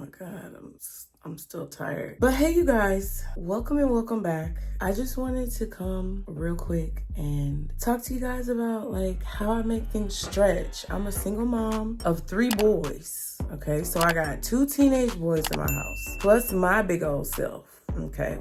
my God, I'm still tired. But hey, you guys, welcome and welcome back. I just wanted to come real quick and talk to you guys about like how I make things stretch. I'm a single mom of 3 boys. Okay, so I got 2 teenage boys in my house, plus my big old self. Okay,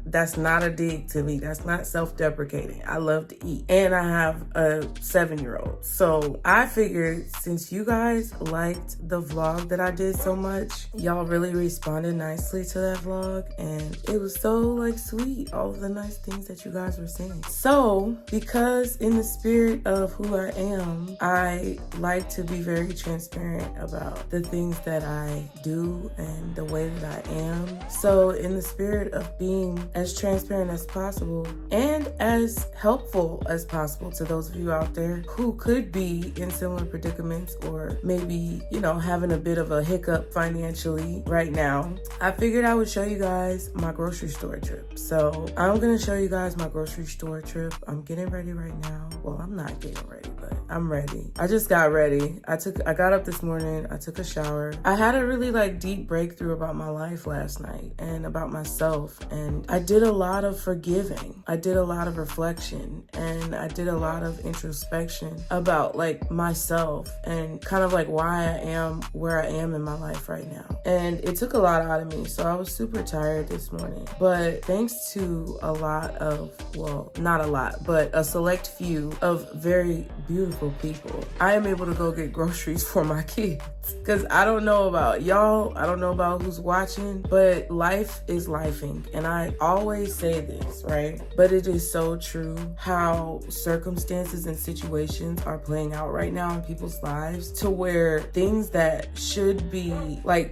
that's not a dig to me. That's not self-deprecating. I love to eat. And I have a 7-year-old. So I figured since you guys liked the vlog that I did so much, y'all really responded nicely to that vlog. And it was so like sweet, all of the nice things that you guys were saying. So because in the spirit of who I am, I like to be very transparent about the things that I do and the way that I am. So in the spirit of being as transparent as possible and as helpful as possible to those of you out there who could be in similar predicaments or maybe, having a bit of a hiccup financially right now, I figured I would show you guys my grocery store trip. So I'm going to show you guys my grocery store trip. I'm getting ready right now. Well, I'm not getting ready, but I'm ready. I just got ready. I got up this morning. I took a shower. I had a really deep breakthrough about my life last night and about myself. And I did a lot of forgiving. I did a lot of reflection, and I did a lot of introspection about myself and kind of why I am where I am in my life right now. And it took a lot out of me. So I was super tired this morning, but thanks to a lot of, well, not a lot, but a select few of very beautiful people, I am able to go get groceries for my kids. Because I don't know about y'all, I don't know about who's watching, but life is lifing. And I always say this, right? But it is so true how circumstances and situations are playing out right now in people's lives, to where things that should be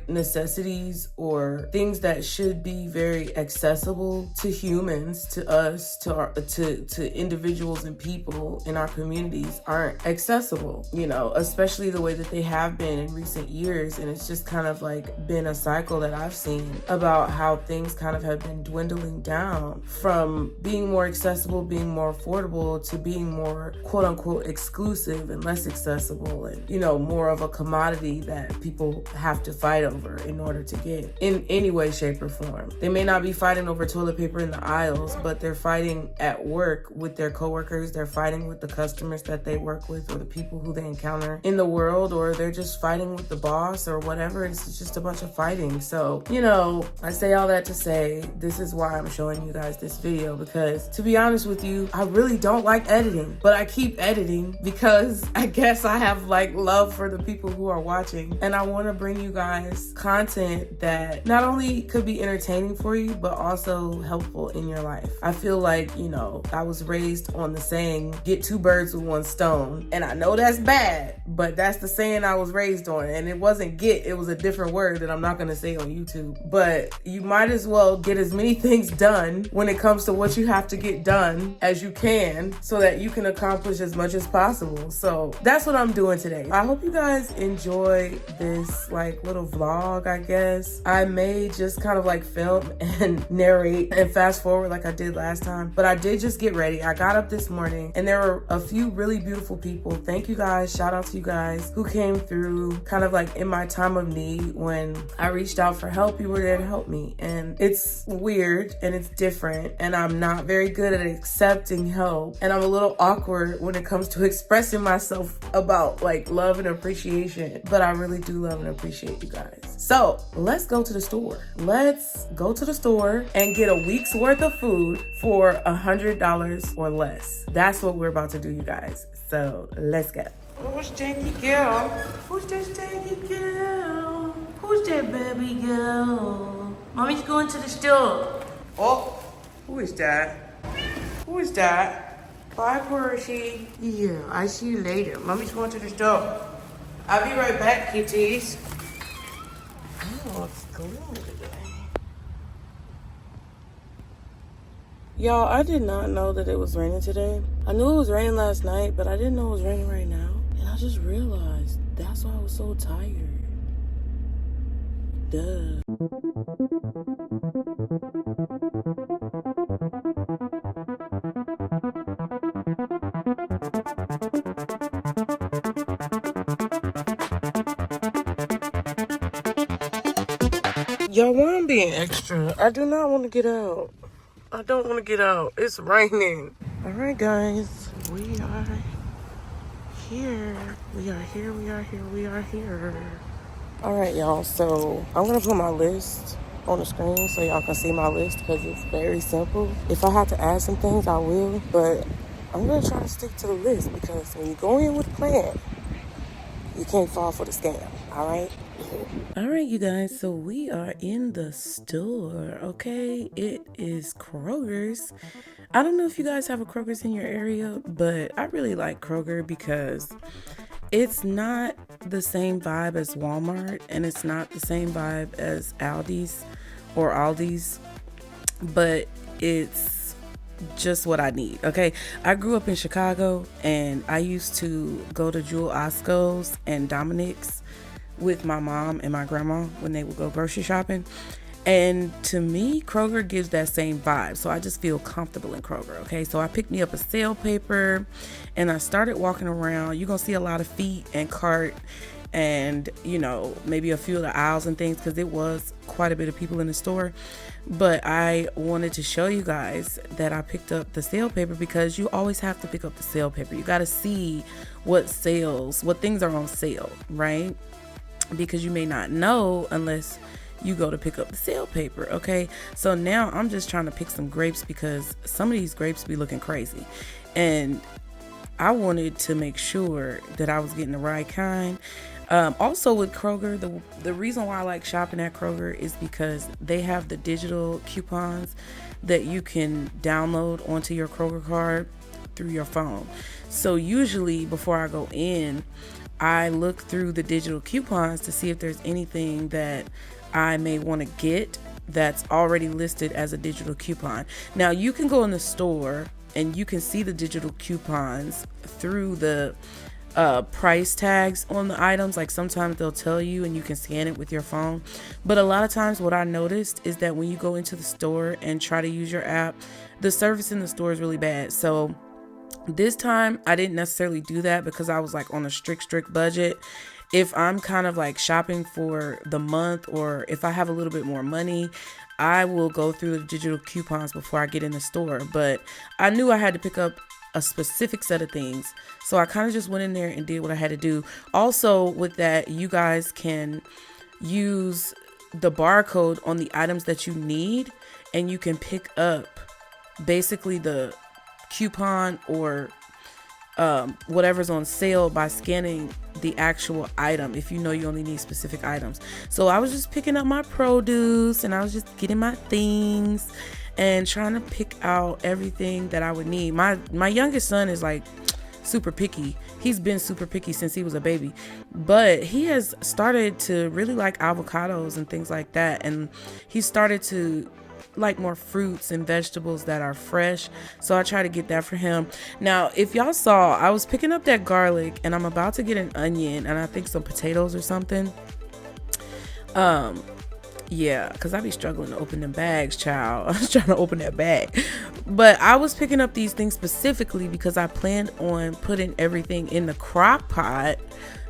necessities or things that should be very accessible to humans, to us, to individuals and people in our communities aren't accessible, especially the way that they have been in recent years. And it's just kind of been a cycle that I've seen about how things kind of have been dwindling down from being more accessible, being more affordable, to being more quote unquote exclusive and less accessible, and more of a commodity that people have to fight over in order to get in any way, shape, or form. They may not be fighting over toilet paper in the aisles, but they're fighting at work with their coworkers, they're fighting with the customers that they work with or the people who they encounter in the world, or they're just fighting with the boss or whatever. It's just a bunch of fighting. So, I say all that to say, this is why I'm showing you guys this video, because to be honest with you, I really don't like editing, but I keep editing because I guess I have love for the people who are watching, and I want to bring you guys content that not only could be entertaining for you, but also helpful in your life. I feel I was raised on the saying, get 2 birds with 1 stone. And I know that's bad, but that's the saying I was raised on. And it wasn't get, it was a different word that I'm not going to say on YouTube. But you might as well get as many things done when it comes to what you have to get done as you can, so that you can accomplish as much as possible. So that's what I'm doing today. I hope you guys enjoy this little vlog, I guess. I may just kind of film and narrate and fast forward like I did last time, but I did just get ready. I got up this morning and there were a few really beautiful people. Thank you guys. Shout out to you guys who came through kind of in my time of need. When I reached out for help, you were there to help me. And it's weird and it's different, and I'm not very good at accepting help, and I'm a little awkward when it comes to expressing myself about love and appreciation, but I really do love and appreciate you guys. So let's go to the store. Let's go to the store and get a week's worth of food for $100 or less. That's what we're about to do, you guys. So let's go. Who's Janky girl? Who's this Janky girl? Who's that baby girl? Mommy's going to the store. Oh, who is that? Who is that? Bye, Percy. Yeah, I see you later. Mommy's going to the store. I'll be right back, kitties. Oh, it's gloomy today. Y'all, I did not know that it was raining today. I knew it was raining last night, but I didn't know it was raining right now. And I just realized that's why I was so tired. Duh. Y'all, why I'm being extra? I do not want to get out. I don't want to get out. It's raining. All right, guys. We are here. We are here. We are here. We are here. All right, y'all. So I'm going to put my list on the screen so y'all can see my list because it's very simple. If I have to add some things, I will. But I'm going to try to stick to the list because when you go in with a plan, you can't fall for the scam. All right? All right, you guys, so we are in the store, okay? It is Kroger's. I don't know if you guys have a Kroger's in your area, but I really like Kroger because it's not the same vibe as Walmart and it's not the same vibe as Aldi's, but it's just what I need, okay? I grew up in Chicago and I used to go to Jewel Osco's and Dominic's with my mom and my grandma when they would go grocery shopping. And to me, Kroger gives that same vibe. So I just feel comfortable in Kroger, okay? So I picked me up a sale paper and I started walking around. You're going to see a lot of feet and cart and, you know, maybe a few of the aisles and things because it was quite a bit of people in the store. But I wanted to show you guys that I picked up the sale paper because you always have to pick up the sale paper. You got to see what things are on sale, right? Because you may not know unless you go to pick up the sale paper, okay? So now I'm just trying to pick some grapes because some of these grapes be looking crazy. And I wanted to make sure that I was getting the right kind. Also with Kroger, the reason why I like shopping at Kroger is because they have the digital coupons that you can download onto your Kroger card through your phone. So usually before I go in, I look through the digital coupons to see if there's anything that I may want to get that's already listed as a digital coupon. Now you can go in the store and you can see the digital coupons through the price tags on the items. Like sometimes they'll tell you and you can scan it with your phone. But a lot of times what I noticed is that when you go into the store and try to use your app, the service in the store is really bad. So this time I didn't necessarily do that because I was like on a strict budget. If I'm kind of like shopping for the month or if I have a little bit more money, I will go through the digital coupons before I get in the store. But I knew I had to pick up a specific set of things. So I kind of just went in there and did what I had to do. Also with that, you guys can use the barcode on the items that you need and you can pick up basically the coupon or whatever's on sale by scanning the actual item if you know you only need specific items. So I was just picking up my produce and I was just getting my things and trying to pick out everything that I would need. My youngest son is like super picky. He's been super picky since he was a baby, but he has started to really like avocados and things like that, and he started to like more fruits and vegetables that are fresh. So I try to get that for him. Now, if y'all saw, I was picking up that garlic and I'm about to get an onion and I think some potatoes or something. Yeah, because I be struggling to open them bags, child. I was trying to open that bag. But I was picking up these things specifically because I planned on putting everything in the crock pot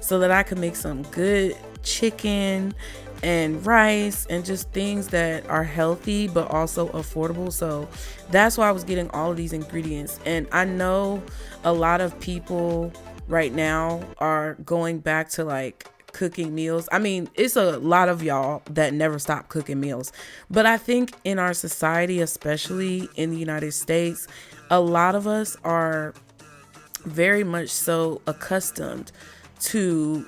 so that I could make some good chicken and rice and just things that are healthy but also affordable. So that's why I was getting all of these ingredients. And I know a lot of people right now are going back to like cooking meals. I mean, it's a lot of y'all that never stop cooking meals, but I think in our society, especially in the United States, a lot of us are very much so accustomed to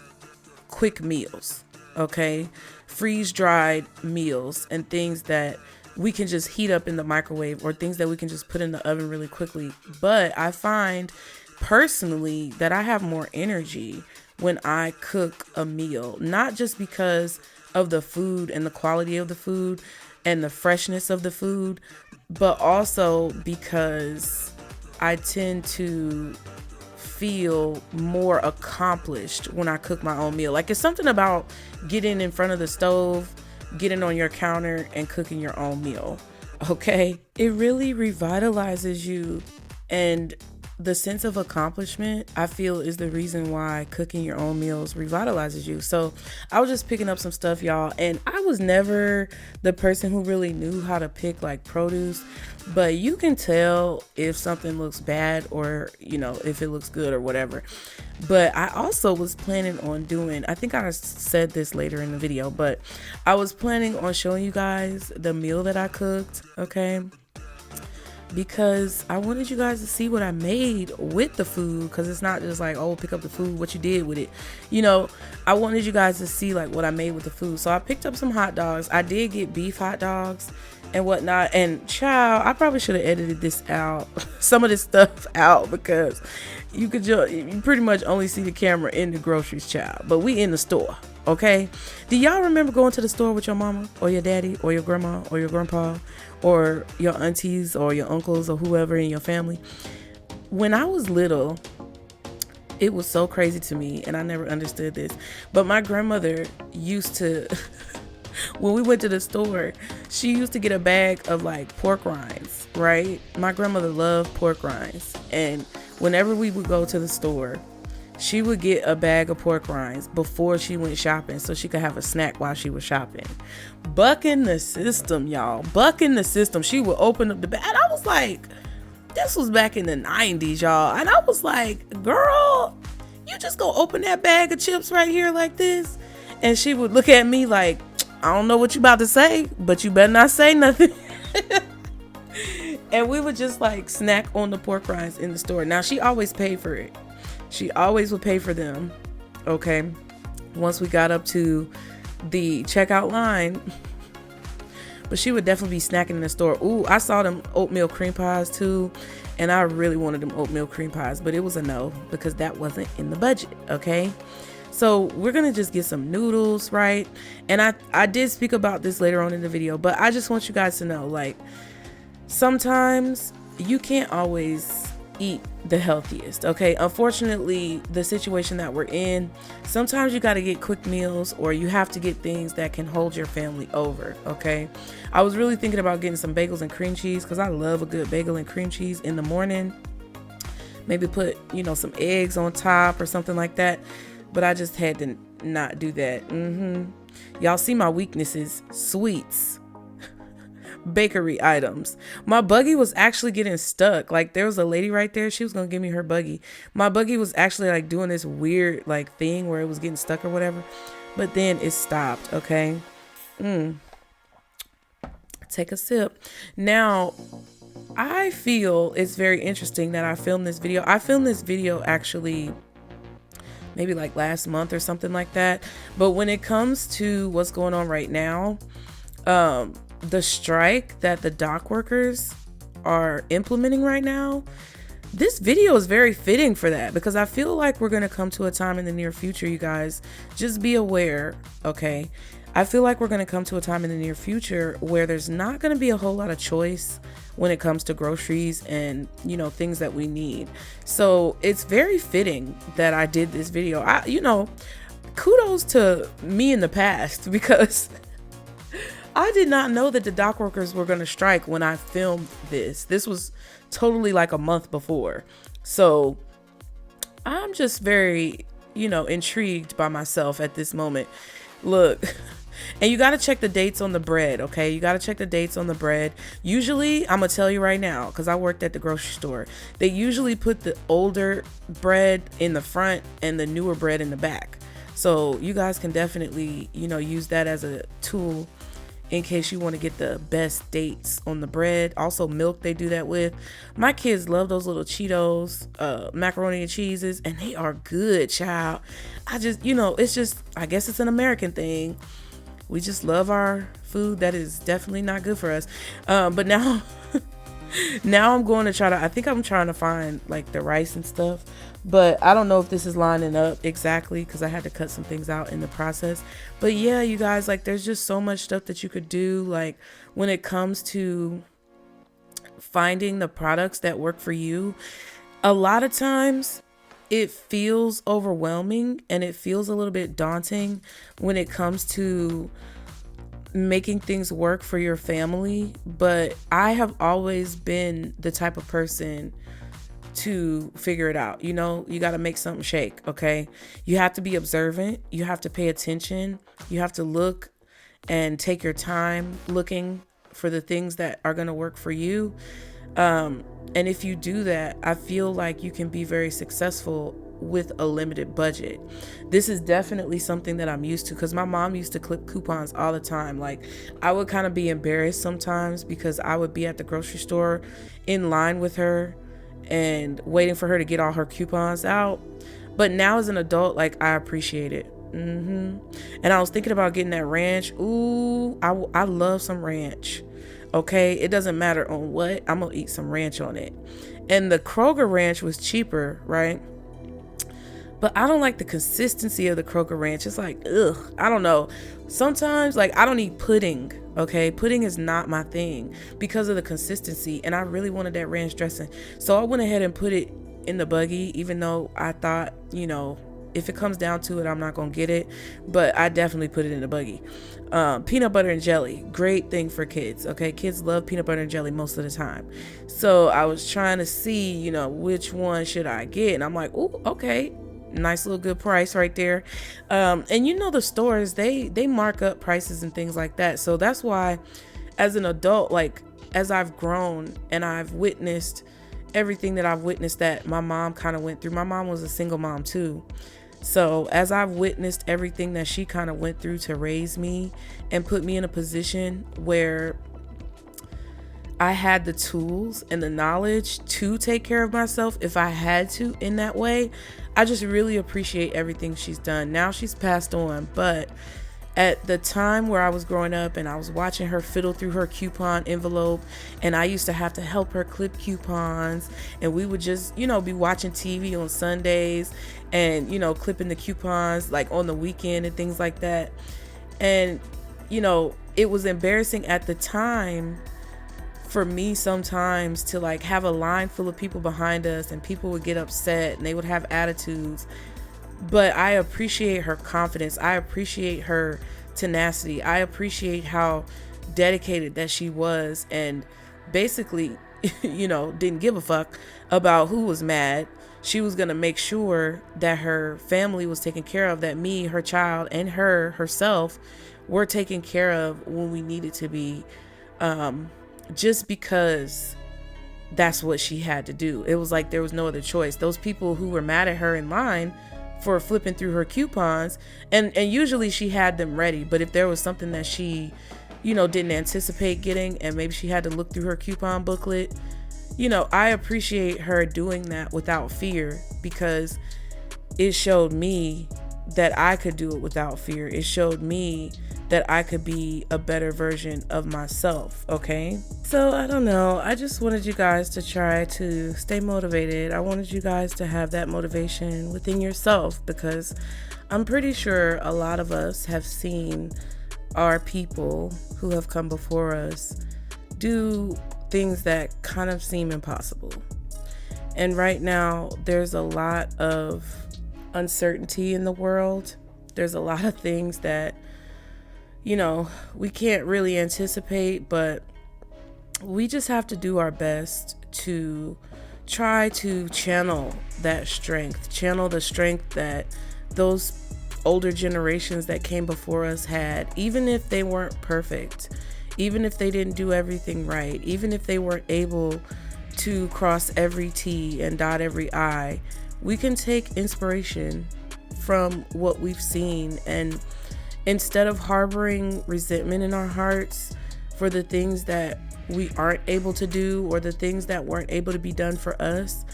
quick meals, okay? Freeze dried meals and things that we can just heat up in the microwave or things that we can just put in the oven really quickly. But I find personally that I have more energy when I cook a meal, not just because of the food and the quality of the food and the freshness of the food, but also because I tend to feel more accomplished when I cook my own meal. Like, it's something about getting in front of the stove, getting on your counter and cooking your own meal. Okay. It really revitalizes you and the sense of accomplishment, I feel, is the reason why cooking your own meals revitalizes you. So I was just picking up some stuff, y'all, and I was never the person who really knew how to pick like produce, but you can tell if something looks bad or, you know, if it looks good or whatever. But I also was planning on doing, I think I said this later in the video, but I was planning on showing you guys the meal that I cooked, okay? Because I wanted you guys to see what I made with the food, because it's not just like, oh, pick up the food, what you did with it. You know, I wanted you guys to see like what I made with the food. So I picked up some hot dogs. I did get beef hot dogs and whatnot. And child, I probably should have edited this out, some of this stuff out, because you pretty much only see the camera in the groceries, child. But we in the store, okay? Do y'all remember going to the store with your mama or your daddy or your grandma or your grandpa or your aunties or your uncles or whoever in your family? When I was little, it was so crazy to me, and I never understood this, but my grandmother used to when we went to the store, she used to get a bag of like pork rinds, right? My grandmother loved pork rinds, and whenever we would go to the store, she would get a bag of pork rinds before she went shopping so she could have a snack while she was shopping. Bucking the system, y'all. Bucking the system. She would open up the bag. And I was like, this was back in the 90s, y'all. And I was like, girl, you just gonna open that bag of chips right here like this? And she would look at me like, I don't know what you about to say, but you better not say nothing. And we would just like snack on the pork rinds in the store. Now, she always paid for it. She always would pay for them, okay? Once we got up to the checkout line. But she would definitely be snacking in the store. Ooh, I saw them oatmeal cream pies too, and I really wanted them oatmeal cream pies, but it was a no because that wasn't in the budget, okay? So we're gonna just get some noodles, right? And I did speak about this later on in the video, but I just want you guys to know, like, sometimes you can't always eat the healthiest, okay? Unfortunately, the situation that we're in, sometimes you got to get quick meals, or you have to get things that can hold your family over, okay? I was really thinking about getting some bagels and cream cheese because I love a good bagel and cream cheese in the morning. Maybe put, you know, some eggs on top or something like that, but I just had to not do that. Y'all see my weaknesses: sweets, bakery items. My buggy was actually getting stuck. Like, there was a lady right there, she was gonna give me her buggy. My buggy was actually like doing this weird like thing where it was getting stuck or whatever, but then it stopped, okay? Take a sip. Now, I feel it's very interesting that I filmed this video. I filmed this video actually maybe like last month or something like that, but when it comes to what's going on right now, the strike that the dock workers are implementing right now, this video is very fitting for that, because I feel like we're going to come to a time in the near future, you guys, just be aware, okay? I feel like we're going to come to a time in the near future where there's not going to be a whole lot of choice when it comes to groceries and, you know, things that we need. So it's very fitting that I did this video. You know, kudos to me in the past, because I did not know that the dock workers were going to strike when I filmed this. This was totally like a month before. So I'm just very, you know, intrigued by myself at this moment. Look, and you got to check the dates on the bread, okay? You got to check the dates on the bread. Usually, I'm going to tell you right now, because I worked at the grocery store, they usually put the older bread in the front and the newer bread in the back. So you guys can definitely, you know, use that as a tool in case you want to get the best dates on the bread. Also, milk they do that with. My kids love those little Cheetos, macaroni and cheeses, and they are good, child. I just, you know, it's just, I guess it's an American thing. We just love our food that is definitely not good for us. But now, now I'm going to try to, I think I'm trying to find like the rice and stuff, but I don't know if this is lining up exactly because I had to cut some things out in the process. But yeah, you guys, like, there's just so much stuff that you could do, like, when it comes to finding the products that work for you. A lot of times it feels overwhelming and it feels a little bit daunting when it comes to making things work for your family. But I have always been the type of person to figure it out. You know, you got to make something shake. Okay. You have to be observant. You have to pay attention. You have to look and take your time looking for the things that are going to work for you. And if you do that, I feel like you can be very successful with a limited budget. This is definitely something that I'm used to, because my mom used to clip coupons all the time. Like, I would kind of be embarrassed sometimes because I would be at the grocery store in line with her and waiting for her to get all her coupons out. But now as an adult, like, I appreciate it. And I was thinking about getting that ranch. Ooh, I love some ranch. Okay, it doesn't matter on what, I'm gonna eat some ranch on it. And the Kroger ranch was cheaper, right? But I don't like the consistency of the Kroger ranch. It's like, ugh, I don't know. Sometimes, like, I don't eat pudding, okay? Pudding is not my thing because of the consistency. And I really wanted that ranch dressing. So I went ahead and put it in the buggy, even though I thought, you know, if it comes down to it, I'm not going to get it. But I definitely put it in the buggy. Peanut butter and jelly, great thing for kids, okay? Kids love peanut butter and jelly most of the time. So I was trying to see, you know, which one should I get? And I'm like, ooh, okay. Nice little good price right there. And you know, the stores, they mark up prices and things like that. So that's why as an adult, like, as I've grown and I've witnessed everything that I've witnessed that my mom kind of went through. My mom was a single mom too. So as I've witnessed everything that she kind of went through to raise me and put me in a position where I had the tools and the knowledge to take care of myself if I had to in that way, I just really appreciate everything she's done. Now she's passed on, but at the time where I was growing up and I was watching her fiddle through her coupon envelope, and I used to have to help her clip coupons, and we would just, you know, be watching TV on Sundays and, you know, clipping the coupons like on the weekend and things like that. And, you know, it was embarrassing at the time for me sometimes to like have a line full of people behind us, and people would get upset and they would have attitudes. But I appreciate her confidence. I appreciate her tenacity. I appreciate how dedicated that she was, and basically, you know, didn't give a fuck about who was mad. She was going to make sure that her family was taken care of, that me, her child, and herself were taken care of when we needed to be, just because that's what she had to do. It was like there was no other choice. Those people who were mad at her in line for flipping through her coupons, and usually she had them ready, but if there was something that she, you know, didn't anticipate getting, and maybe she had to look through her coupon booklet, you know, I appreciate her doing that without fear, because it showed me that I could do it without fear. It showed me that I could be a better version of myself, okay? So I don't know, I just wanted you guys to try to stay motivated. I wanted you guys to have that motivation within yourself, because I'm pretty sure a lot of us have seen our people who have come before us do things that kind of seem impossible. And right now, there's a lot of uncertainty in the world. There's a lot of things that, you know, we can't really anticipate, but we just have to do our best to try to channel that strength, channel the strength that those older generations that came before us had, even if they weren't perfect, even if they didn't do everything right, even if they weren't able to cross every T and dot every I. We can take inspiration from what we've seen, and instead of harboring resentment in our hearts for the things that we aren't able to do or the things that weren't able to be done for us,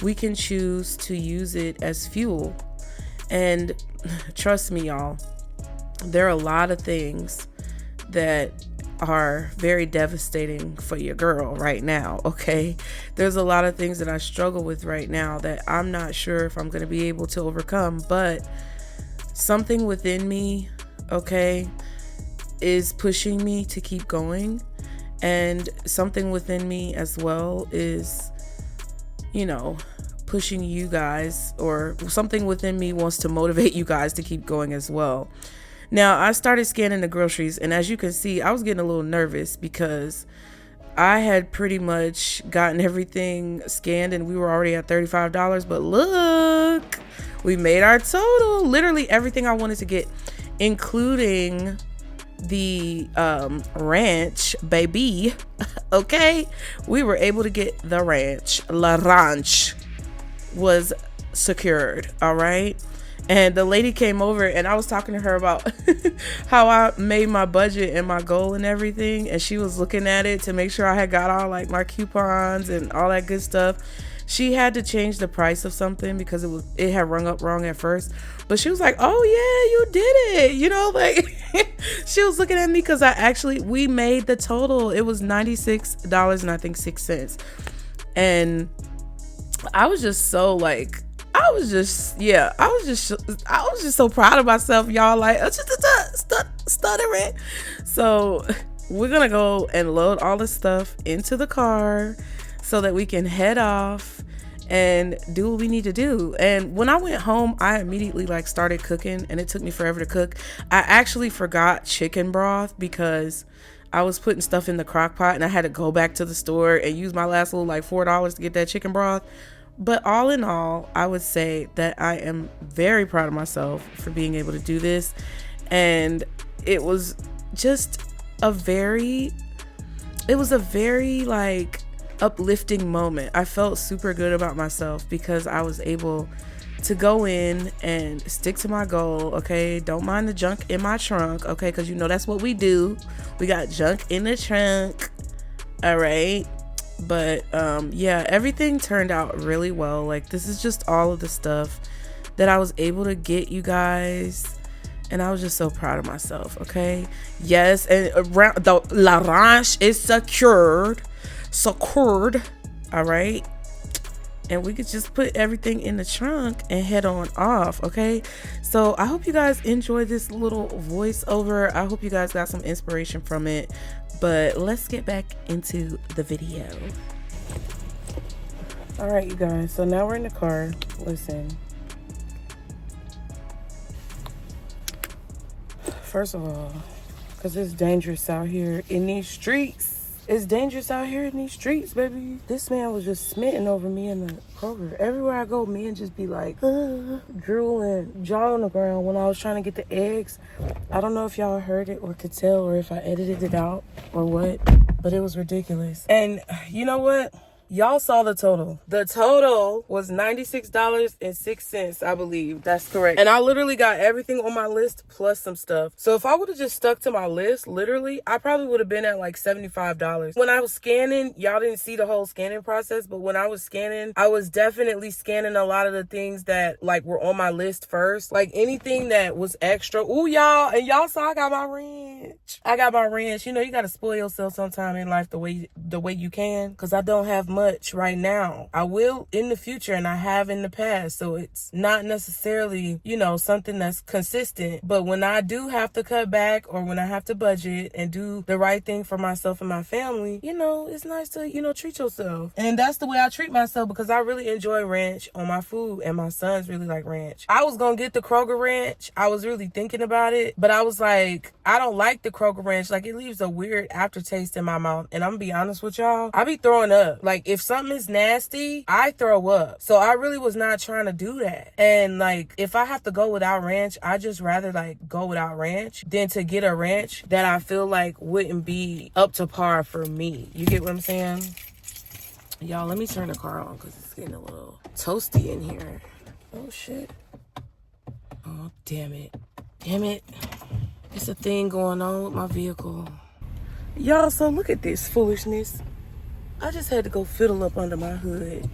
we can choose to use it as fuel. And trust me, y'all, there are a lot of things that are very devastating for your girl right now, okay? There's a lot of things that I struggle with right now that I'm not sure if I'm going to be able to overcome, but something within me, okay, is pushing me to keep going. And something within me as well is, you know, pushing you guys, or something within me wants to motivate you guys to keep going as well. Now, I started scanning the groceries, and as you can see, I was getting a little nervous because I had pretty much gotten everything scanned and we were already at $35. But look, we made our total. Literally everything I wanted to get, including the ranch, baby. Okay, we were able to get the ranch. La ranch was secured. All right. And the lady came over and I was talking to her about how I made my budget and my goal and everything. And she was looking at it to make sure I had got all like my coupons and all that good stuff. She had to change the price of something because it had rung up wrong at first. But she was like, oh yeah, you did it. You know, like she was looking at me because we made the total. It was $96 and I think 6 cents. And I was just so like, I was just so proud of myself, y'all. Like, stuttering. So we're gonna go and load all the stuff into the car so that we can head off and do what we need to do. And when I went home, I immediately like started cooking, and it took me forever to cook. I actually forgot chicken broth because I was putting stuff in the crock pot and I had to go back to the store and use my last little like $4 to get that chicken broth. But all in all, I would say that I am very proud of myself for being able to do this. And it was just a very like uplifting moment. I felt super good about myself because I was able to go in and stick to my goal. Okay, don't mind the junk in my trunk. Okay, because you know that's what we do. We got junk in the trunk. All right. But yeah, everything turned out really well. Like, this is just all of the stuff that I was able to get, you guys, and I was just so proud of myself. Okay, yes, and around the la ranch is secured. All right, and we could just put everything in the trunk and head on off. Okay, so I hope you guys enjoyed this little voiceover. I hope you guys got some inspiration from it. But let's get back into the video. All right, you guys. So now we're in the car. Listen. First of all, because it's dangerous out here in these streets. It's dangerous out here in these streets, baby. This man was just smitten over me in the Kroger. Everywhere I go, men just be like, drooling, jaw on the ground when I was trying to get the eggs. I don't know if y'all heard it or could tell or if I edited it out or what, but it was ridiculous. And you know what? Y'all saw the total. The total was $96.06, I believe. That's correct. And I literally got everything on my list plus some stuff. So if I would have just stuck to my list, literally, I probably would have been at like $75. When I was scanning, y'all didn't see the whole scanning process, but when I was scanning, I was definitely scanning a lot of the things that like were on my list first. Like anything that was extra. Ooh, y'all, and y'all saw I got my ranch. You know, you got to spoil yourself sometime in life the way you can, because I don't have much right now. I will in the future, and I have in the past, so it's not necessarily, you know, something that's consistent. But when I do have to cut back, or when I have to budget and do the right thing for myself and my family, you know, it's nice to, you know, treat yourself. And that's the way I treat myself, because I really enjoy ranch on my food, and my sons really like ranch. I was gonna get the Kroger ranch. I was really thinking about it, but I was like, I don't like the Kroger ranch. Like, it leaves a weird aftertaste in my mouth, and I'm gonna be honest with y'all, I be throwing up. Like, if something is nasty, I throw up. So I really was not trying to do that. And like, if I have to go without ranch, I just rather like go without ranch than to get a ranch that I feel like wouldn't be up to par for me. You get what I'm saying? Y'all, let me turn the car on because it's getting a little toasty in here. Oh shit. Oh, damn it. It's a thing going on with my vehicle. Y'all, so look at this foolishness. I just had to go fiddle up under my hood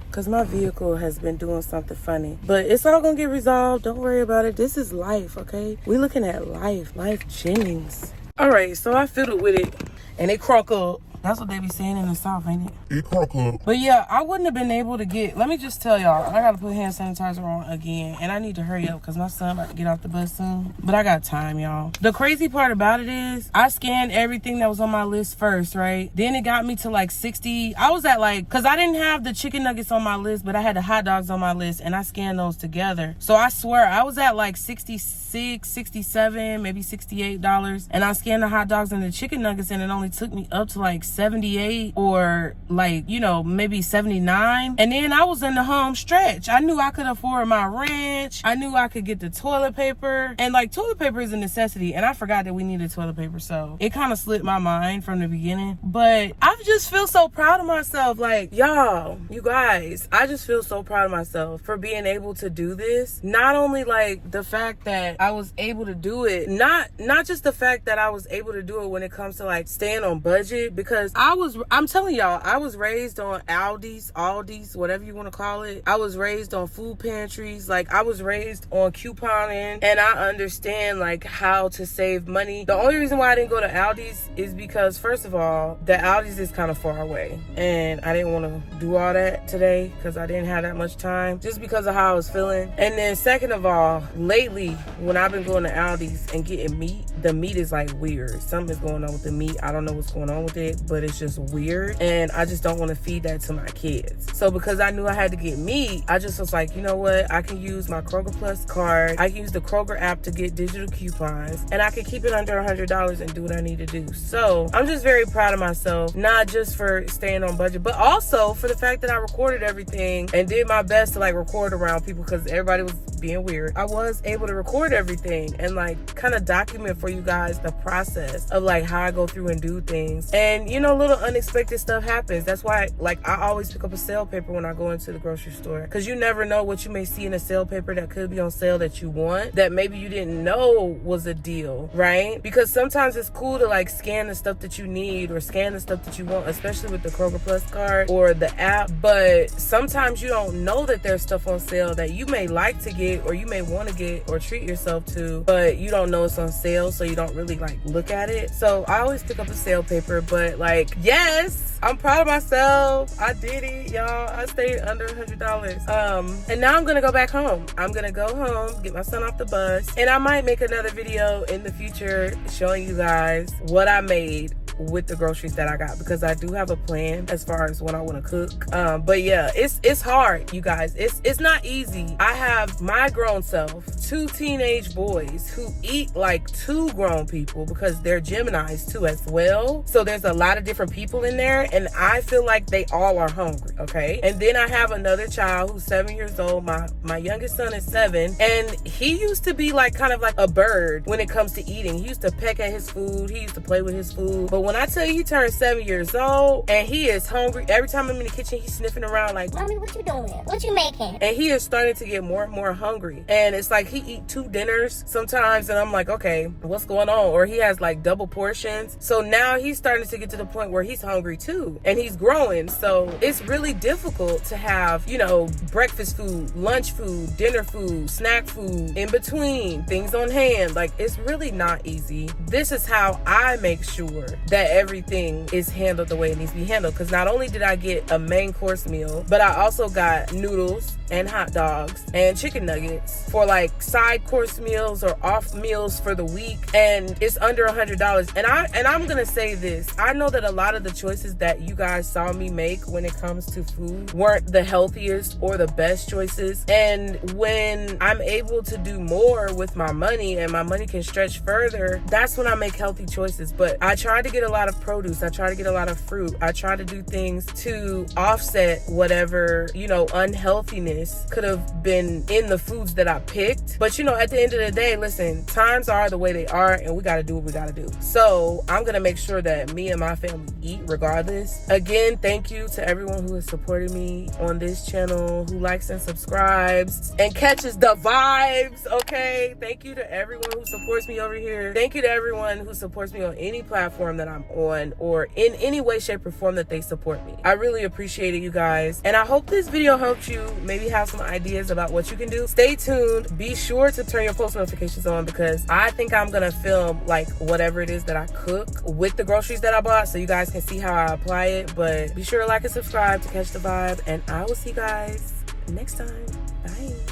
because my vehicle has been doing something funny. But it's all going to get resolved. Don't worry about it. This is life, okay? We're looking at life Jennings. All right, so I fiddled with it, and it crunk up. That's what they be saying in the South, ain't it? It crunk up. But yeah, I wouldn't have been able to get... Let me just tell y'all, I got to put hand sanitizer on again, and I need to hurry up because my son about to get off the bus soon. But I got time, y'all. The crazy part about it is I scanned everything that was on my list first, right? Then it got me to like 60. I was at like... Because I didn't have the chicken nuggets on my list, but I had the hot dogs on my list, and I scanned those together. So I swear, I was at like 66, 67, maybe $68, and I scanned the hot dogs and the chicken nuggets, and it only took me up to like 78 or like, you know, maybe 79. And then I was in the home stretch. I knew I could afford my ranch. I knew I could get the toilet paper. And like, toilet paper is a necessity. And I forgot that we needed toilet paper. So it kind of slipped my mind from the beginning. But I just feel so proud of myself. Like, y'all, you guys, I just feel so proud of myself for being able to do this. Not only like the fact that I was able to do it, not just the fact that I was able to do it when it comes to like staying on budget, because I'm telling y'all, I was raised on Aldi's, whatever you want to call it. I was raised on food pantries. Like, I was raised on couponing, and I understand like how to save money. The only reason why I didn't go to Aldi's is because, first of all, the Aldi's is kind of far away, and I didn't want to do all that today because I didn't have that much time, just because of how I was feeling. And then second of all, lately when I've been going to Aldi's and getting meat, the meat is like weird. Something's going on with the meat. I don't know what's going on with it, but it's just weird, and I just don't want to feed that to my kids. So because I knew I had to get meat, I just was like, you know what, I can use my Kroger Plus card, I can use the Kroger app to get digital coupons, and I can keep it under $100 and do what I need to do. So I'm just very proud of myself, not just for staying on budget, but also for the fact that I recorded everything and did my best to like record around people, because everybody was being weird. I was able to record everything and like kind of document for you guys the process of like how I go through and do things. And you know, little unexpected stuff happens. That's why like I always pick up a sale paper when I go into the grocery store, because you never know what you may see in a sale paper that could be on sale that you want, that maybe you didn't know was a deal, right? Because sometimes it's cool to like scan the stuff that you need or scan the stuff that you want, especially with the Kroger Plus card or the app. But sometimes you don't know that there's stuff on sale that you may like to get or you may want to get or treat yourself to, but you don't know it's on sale, so you don't really like look at it. So I always pick up a sale paper. But like, yes, I'm proud of myself. I did it, y'all. I stayed under $100. And now I'm gonna go back home. I'm gonna go home, get my son off the bus, and I might make another video in the future showing you guys what I made with the groceries that I got, because I do have a plan as far as what I want to cook. But yeah, it's hard, you guys. It's not easy. I have my grown self, 2 teenage boys who eat like 2 grown people, because they're Geminis too as well. So there's a lot of different people in there, and I feel like they all are hungry, okay? And then I have another child who's 7 years old. My youngest son is 7, and he used to be like kind of like a bird when it comes to eating. He used to peck at his food. He used to play with his food. But when I tell you he turned 7 years old and he is hungry, every time I'm in the kitchen, he's sniffing around like, "Mommy, what you doing? What you making?" And he is starting to get more and more hungry. And it's like he eat 2 dinners sometimes, and I'm like, okay, what's going on? Or he has like double portions. So now he's starting to get to the point where he's hungry too, and he's growing. So it's really difficult to have, you know, breakfast food, lunch food, dinner food, snack food, in between, things on hand. Like, it's really not easy. This is how I make sure that everything is handled the way it needs to be handled. Because not only did I get a main course meal, but I also got noodles and hot dogs and chicken nuggets for like side course meals or off meals for the week, and it's under $100. And I'm gonna say this, I know that a lot of the choices that you guys saw me make when it comes to food weren't the healthiest or the best choices. And when I'm able to do more with my money and my money can stretch further, that's when I make healthy choices. But I try to get a lot of produce, I try to get a lot of fruit, I try to do things to offset whatever, you know, unhealthiness could have been in the foods that I picked. But you know, at the end of the day, listen, times are the way they are, and we got to do what we got to do. So I'm gonna make sure that me and my family eat regardless. Again, thank you to everyone who has supported me on this channel, who likes and subscribes and catches the vibes. Okay, thank you to everyone who supports me over here. Thank you to everyone who supports me on any platform that I'm on, or in any way, shape, or form that they support me. I really appreciate it, you guys. And I hope this video helped you maybe have some ideas about what you can do. Stay tuned. Be sure to turn your post notifications on, because I think I'm gonna film like whatever it is that I cook with the groceries that I bought, so you guys can see how I apply it. But be sure to like and subscribe to catch the vibe, and I will see you guys next time. Bye.